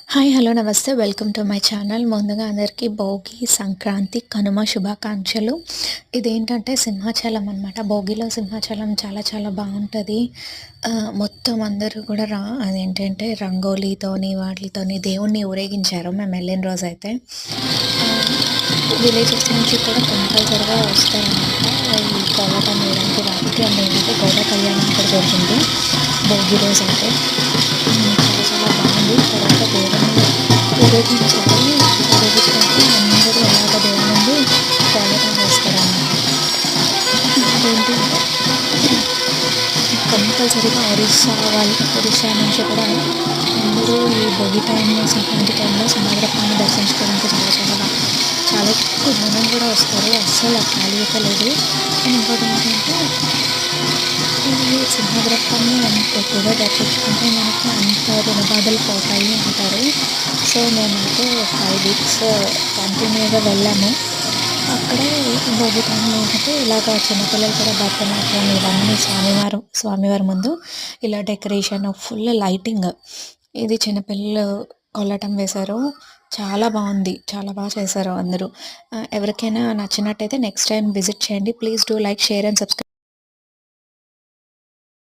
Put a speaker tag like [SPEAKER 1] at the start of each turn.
[SPEAKER 1] Hi hello నమస్తే welcome to my channel. ముందుగా అందరికీ భోగి, సంక్రాంతి, కనుమ శుభాకాంక్షలు. ఇదేంటంటే సింహాచలం అనమాట. భోగిలో సింహాచలం చాలా చాలా బాగుంటుంది. మొత్తం అందరూ కూడా అదేంటంటే రంగోలీతోని వాటితోని దేవుణ్ణి ఊరేగించారు మేము వెళ్ళిన రోజైతే. విలేజెస్ నుంచి కూడా కంపల్సరిగా వస్తారనమాట ఈ కోలాటం వేయడానికి వాటికి. అండ్ ఏంటంటే గౌడ కళ్యాణం కూడా జరిగింది భోగి రోజు అయితే. చాలా చాలా బాగుంది. తర్వాత దేవుడిని ఊరేగించాలి. ఊరేగించినప్పుడు అందరూ అలాగ దేవుడి ముందు కోలాటం వేస్తారన్నమాట. అదేంటంటే కంపల్సరీగా ఒరిస్సా నుంచి కూడా అందరూ ఈ భోగి టైంలో, సంక్రాంతి టైంలో సముద్రపాన్ని దర్శించుకోవడానికి చాలా చాలా చాలా ఎక్కువ జనం కూడా వస్తారు. అస్సలు ఖాళీ అయితే లేదు. అండ్ ఇంకోటి ఏంటంటే ఈ సింహద్రప్పాన్ని ఎక్కువగా దర్శించుకుంటే మనకి అంత రుణబాధలు పోతాయి అంటారు. సో మేమైతే 5 వీక్స్ కంటిన్యూగా వెళ్ళాము. అక్కడే భోగి టైంలో ఏంటంటే ఇలాగ చిన్నపిల్లలు కూడా భరతనాట్యం ఇవన్నీ స్వామివారి ముందు ఇలా డెకరేషన్ ఫుల్ లైటింగ్, ఇది చిన్నపిల్లలు కోలాటం వేశారు. చాలా బాగుంది. చాలా బాగా చేశారు అందరూ. ఎవరికైనా నచ్చినట్టయితే నెక్స్ట్ టైం విజిట్ చేయండి. Please do like, share and subscribe.